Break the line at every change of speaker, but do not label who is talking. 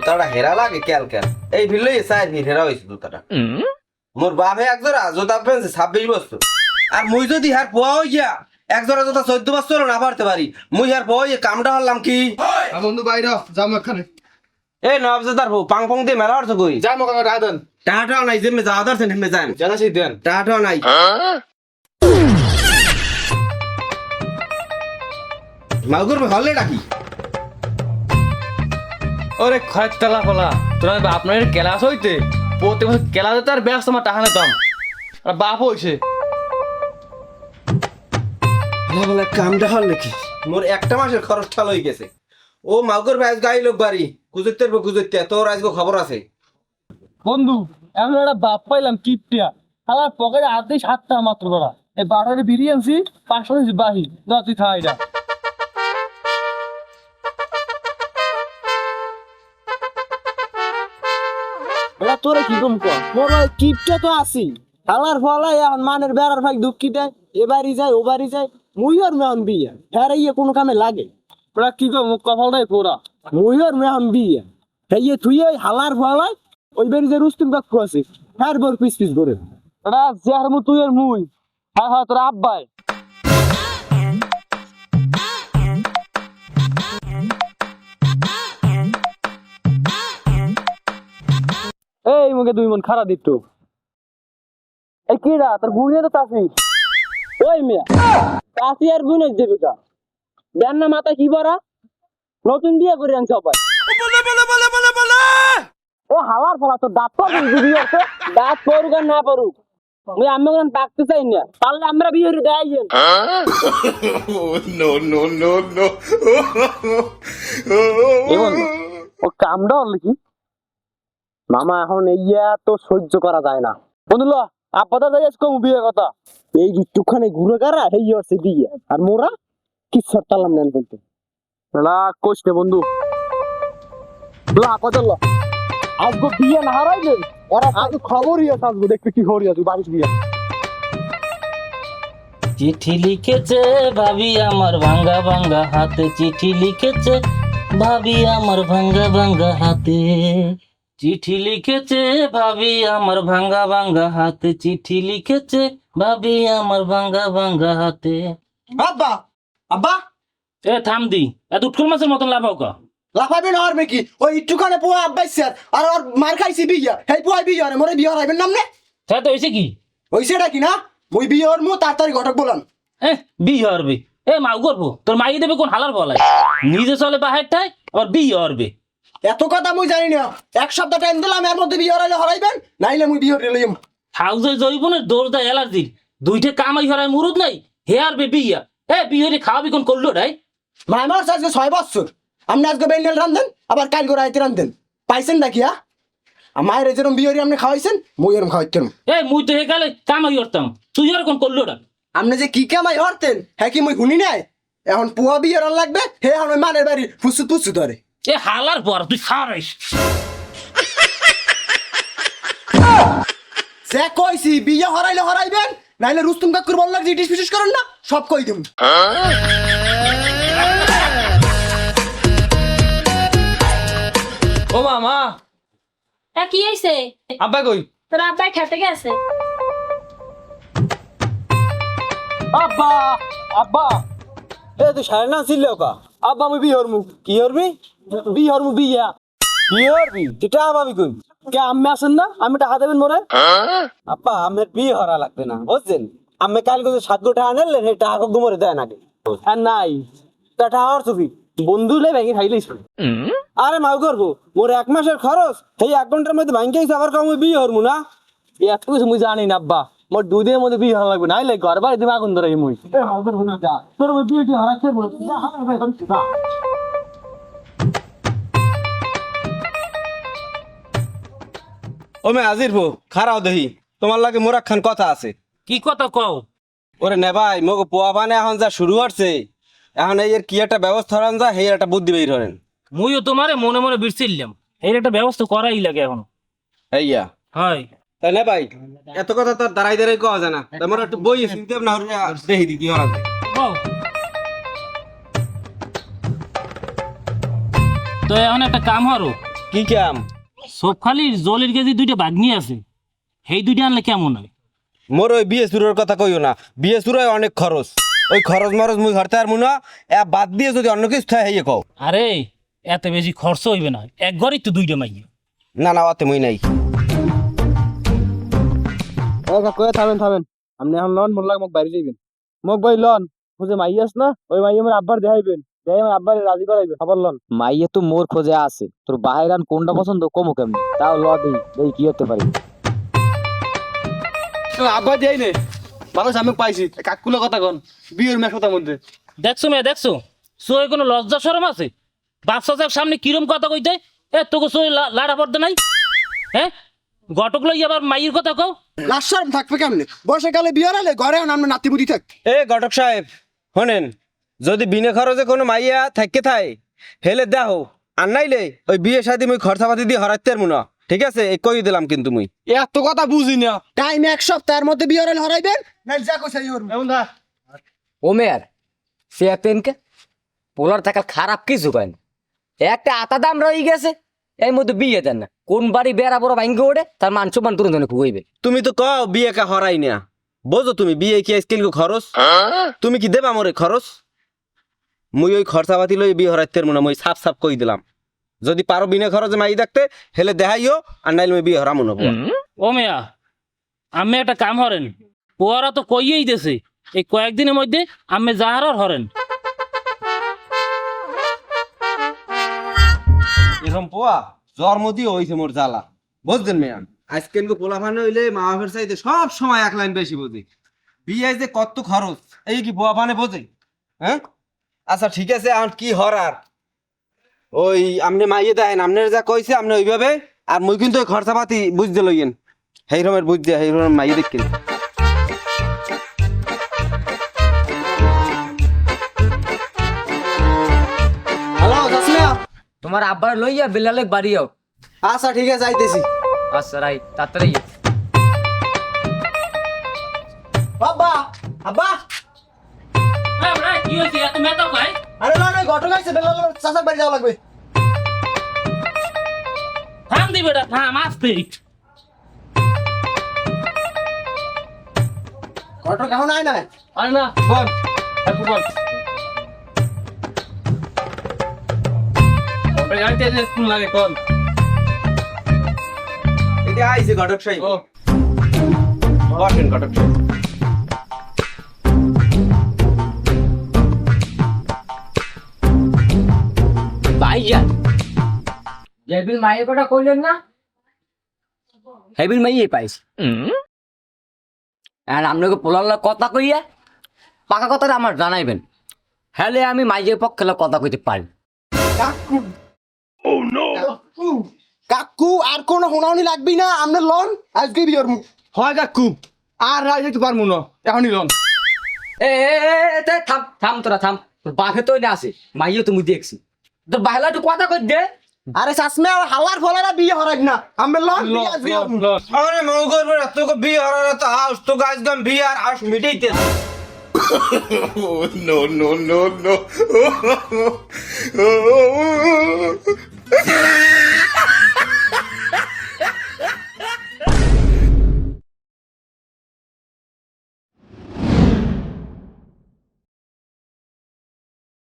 জুতাটা হেরা লাগে কেল কেল এই ভিড়লে সাইড ভিড় হেরা হয়েছে জুতাটা মোর বাপে এক জোড়া জুতা পেয়েছে 26 বছর আর মুই যদি হার পোয়া হই গিয়া এক জোড়া জুতা 14 বছর না পারতে পারি মুই হার পোয়া হইয়া কামটা হলাম কি
বন্ধু বাইরে যাম এখানে
এই নবজাদার হো পাং পাং দিয়ে মেলা অর্থ কই
যাম ওখানে রাধন
টাটা নাই যে মে যাওয়া দরছেন হেমে যান
জানা সেই দেন
টাটা নাই মাগুর হলে ডাকি
ওরে খয়তলা ফলা তোরা আপনার ক্লাস হইতে প্রত্যেক বছর ক্লাসে তার ব্যস্ত আমার টাকা নিতাম আর বাপ হইছে
বলে কামটা হল নাকি মোর একটা মাসের খরচ ঠাল হয়ে গেছে ও মাগুর ভাই গাই লোক বাড়ি গুজরতে তোর আজকে খবর আছে
বন্ধু এমন একটা বাপ পাইলাম কিপটিয়া আমার পকেটে আধে 7 টাকা মাত্র করা এই 12 বিরিয়ানি আনছি 500 বাহি তুই খাই না
তোরে কি কম কর মোর কিপটা তো আসি হালার ফলাই এখন মানের বেড়ার ভাই দুঃখী দেয় এবারই যায় ওবারই যায় মুই আর মেহন বিয়া ফেরে ইয়ে কোনো কামে লাগে
ওরা কি কর মুখ কপালটাই পোড়া
মুই আর মেহন বিয়া হেয়ে তুই ওই হালার ফলাই ওই বাড়ি যে রুস্তুম কাকু আছে ফের বর পিস পিস করে
ওরা জেহার মু তুই আর মুই হ্যাঁ হ্যাঁ তোরা আব্বাই এই মুখে 2 মন খারা দিত
এই কিরা তোর বুড়িয়ে তো চাষি ওই মেয়া চাষি আর বুনে দেবে কা দেন না মাথা কি বড়া নতুন বিয়ে করে আনছে সবাই ও হালার ফলা তো দাঁত তো বিয়ে আছে দাঁত পড়ুক আর না পড়ুক মুই আমি কোন পাকতে চাই না পারলে আমরা বিয়ে করে দেয় ও কামটা হল কি মামা এখন ইয়া তো সহ্য করা যায় না বন্ধু ল আপাতত যাই আজকে বিয়ে কথা এই একটুখানি ঘুরে কারা এই হচ্ছে বিয়ে আর মোরা কি সরতালাম নেন বলতে না কোচ নে বন্ধু ল আপাতত ল আজকে বিয়ে না হারাইলে ওরা আজ খবরই আছে আজকে দেখতে কি হরি আছে বাড়ি বিয়ে
চিঠি লিখেছে ভাবি আমার ভাঙ্গা ভাঙ্গা হাতে চিঠি লিখেছে ভাবি আমার ভাঙ্গা ভাঙ্গা হাতে চিঠি লিখেছে ভাবি আমার ভাঙ্গা ভাঙ্গা হাতে চিঠি লিখেছে ভাবি আমার ভাঙ্গা ভাঙ্গা হাতে
আব্বা আব্বা
এ থাম দি এত উৎকল মাছের মতন লাফাও কা
লাফাবে না আর কি ওই একটুখানি পোয়া আব্বাইছে আর ওর মার খাইছি বিয়ে হেই পোয়া বিয়ে আরে মোরে বিয়ে হরাইবেন নাম নে
তা তো হয়েছে কি
ওই সেটা কি না ওই বিয়ে ওর মু তাড়াতাড়ি ঘটক বলান
বিয়ে হরবে এ মাউ করবো তোর মাই দেবে কোন হালার বলায় নিজে চলে বাহারটায় আবার বিয়ে হরবে
এত কথা মুই জানি না এক সপ্তাহ টাইম দিলাম এর মধ্যে বিয়ে হরাইলে হরাইবেন নাইলে মুই বিয়ে হরাইলাম
হাউজে জৈবনের দৌড় দেয় অ্যালার্জির 2টে কামাই হরায় মুরুদ নাই হে আর বিয়া বিয়ে হরে খাওয়াবি কোন করলো রাই
মামার আজকে 6 বছর আপনি আজকে বেন্ডেল রান্ধেন আবার কাল করে আইতে রান্ধেন পাইছেন নাকি মায়ের যেরকম বিয়ে আপনি খাওয়াইছেন মুই এরকম খাওয়াইতেন
মুই তো হে গেলে কামাই হরতাম তুই আর কোন করলো রা
আপনি যে কি কামাই হরতেন হ্যাঁ কি মুই শুনি নাই এখন পুয়া বিয়ে হরার লাগবে হে এখন ওই মানের বাড়ি ফুসু ধরে
হালার পর তুই খাওয়াইস
সে কইছি বিয়ে হরাইলে হরাইবেন নাইলে রুস্তুম কাকুর বল লাগছে ইটিস ফিটিস করেন না সব কই দিম
ও মামা
কি হয়েছে
আব্বা কই
তোর আব্বাই খেতে গেছে
আব্বা আব্বা এ তুই সারে না ছিল কা আব্বা আমি বিয়ে হরমু কি হরবি বিয়ে হরমু বিয়া বিয়ে হরবি যেটা আমি কই কে আম্মে আসেন না আমি টাকা দেবেন মোরে আব্বা আমের বিয়ে হরা লাগবে না বুঝছেন আমি কাল করে 7 টাকা আনলেন এই টাকা গুমরে দেয় নাকি আর নাই টাকা আর তুমি বন্ধু লে ভেঙে খাইলেই আরে মাউ করবো মোর 1 মাসের খরচ এই 1 ঘন্টার মধ্যে ভাঙকে আবার কম বিয়ে হরমু না এত কিছু মুই জানি না আব্বা মোর 2 দিনের মধ্যে বিয়ে হওয়া লাগবে নাইলে ঘর বাড়ি দিমা আগুন ধরাই মুই তোর বিয়েটি হারাচ্ছে
ও মে আজির ভো খারাও দেহি তোমার লাগে মোরা খান কথা আছে
কি কথা কও
ওরে নে ভাই মগো পোয়া বানে এখন যা শুরু হচ্ছে এখন এই এর কি একটা ব্যবস্থা হরান যা হেই একটা বুদ্ধি বের হরেন
মুইও তোমারে মনে মনে বিরছিলাম এর একটা ব্যবস্থা করাই লাগে এখন
এইয়া
হয়
তাই না ভাই এত কথা তোর দাঁড়াই দাঁড়াই কওয়া যায় না তোমরা একটু বই চিনতে না হরে দেহি দি কি হরা যায়
তো এখন একটা কাম হরো
কি কাম?
সবখালির জলের কেজি দুইটা বাগনি আছে, সেই দুইটা আনলে কেমন হয়?
মোর ওই বিয়ে শুরুর কথা কইও না, বিয়ে শুরুয় অনেক খরচ, ওই খরচ মরচ মুই হরতে আর মুনা বাদ দিয়ে যদি অন্য কিছু থাকে হেয়ে কও।
আরে এত বেশি খরচ হইবে না, এক ঘরেই তো দুইটা মাইয়া।
না না ওতে মুই নাই।
কয়ে থামেন আপনি এখন লন মোল্লাক মোক বাড়ি যাইবেন। মোক ভাই লন খুঁজে মাইয়াস না, ওই মাইয়া আমার আব্বার দেখাইবেন, দেখাই আমার আব্বারে রাজি করাইবেন। আবার লন মাইয়া তো মোর খোঁজে আছে, তোর বাহিরান কোনটা পছন্দ কমো কেমনি, তাও ল দেই কি হতে পারি। আব্বা দেই নে মানুষ আমি পাইছি, কাকুলা কথা কন বিয়ের মেশতার মধ্যে।
দেখছো মেয়ে দেখছো, সোয়ে কোনো লজ্জা শরম আছে? বাচ্চা সামনে কিরম কথা কইতে, তোকে সোয়ে লাড়া পড়তে নাই? হ্যাঁ, ঘটক লই আবার মাইয়ের কথা কও।
লাশার থাকবে কেমনে? বর্ষাকালে বিয়ে হলে ঘরে আমরা নাতিপুতি থাক।
এ ঘটক সাহেব শোনেন, যদি বিনা খরচে কোনো মাইয়া থাকতে থাই হেলে দেখো, আর নাইলে ওই বিয়ে শাদী মুই খরচাপাতি দিয়ে হরাইতে পারবো না, ঠিক আছে? এই কই দিলাম কিন্তু মুই।
এত কথা বুঝি না।
টাইম এক সপ্তাহের মধ্যে বিয়ে হলে হরাইবেন, না যা কইছাই হরু।
এমন দা
ও মেয়ার সে পেনকে পোলার থাকার খারাপ কিছু কয় না, একটা আতা দাম রয়ে গেছে, এর মধ্যে বিয়ে দেন না, কোন বাড়ি বেড়া বড় ভাঙ্গে ওঠে তার মান সম্মান তুলে ধরে খুঁইবে।
তুমি তো কও বিয়ে কা হরাই না, বোঝো তুমি বিয়ে কি আজকাল খরচ? তুমি কি দেবা মোরে খরচ? মুই ওই খরচাপাতি লই বিয়ে হরাইতে পারবো না, মুই সাফ সাফ কই দিলাম। যদি পারো বিনা খরচে মাই দেখতে হেলে দেখাইও, আর নাইলে মুই বিয়ে হরামো না।
ও মেয়া, আমি একটা কাম হরেন, পোয়ারা তো কইয়েই দেছে এই কয়েকদিনের মধ্যে আমি যাহার হরেন।
এরকম পোয়া জন্ম দিয়ে হইছে মোর জ্বালা, বুঝছেন মেয়া? আজকাল পোলা ফানে হইলে মা বাপের চাইতে সব সময় এক লাইন বেশি বোঝে, বিয়ে যে কত খরচ এই কি পোয়া ফানে বোঝে? হ্যাঁ আচ্ছা ঠিক আছে, এখন কি হরার ওই আপনি মাইয়ে দেন, আপনার যা কইছে আপনি ওইভাবে, আর মুই কিন্তু ওই খরচাপাতি বুঝতে লইয়েন, সেই রকমের বুঝতে সেই রকমের মাইয়ে দেখেন।
হ্যালো জাসমিয়া।
তোমার আব্বার লইয়া বেলালে বাড়িও।
আচ্ছা ঠিক আছে আইতেছি।
আচ্ছা রাই তাড়াতাড়ি
বাবা আব্বা,
কি হয়েছে এত মেতা ভাই?
আরে না ঘটক আইছে, বেলাল চাচার বাড়ি যাওয়া লাগবে।
থাম দি বেটা, থাম আসতে।
ঘটক এখন আয় না।
আরে না বল একটু বল। ওই গাড়িতে যে কোন লাগে কোন?
এটা আইছে ঘটক সাহেব।
ও
বসেন ঘটক সাহেব।
ভাইজান জেবিল মাইয়ের কথা কইলেন না, হেবিল মাইয়ে পাইছি। আর আপনাকে পোলার কথা কইয়া পাকা কথাটা আমার জানাইবেন, হ্যালে আমি মাইয়ের পক্ষে কথা কইতে পারি।
কাকু কাকু আর কোনো হোনাউনি লাগবি না, আমরা লন আজকে বিয়ে হরমু।
হয় কাকু আর রাই যেতে পারবো না, এখনই লন।
থাম থাম তোরা থাম, তোর বাপে তো না আছে, মাইয়ে তুমি দেখছি, তোর বাহেলা একটু কথা কই দে।
আরে চাচমে আর হালার ফলারা বিয়ে হরাই না, আমরা লন বিয়ে আজকে হরমু।
আরে মৌ করবে না, তোকে বিয়ে হরার তো হাউস, তোকে আজকাল বিয়ে আর house মিটাইতে।
no, no, no, no.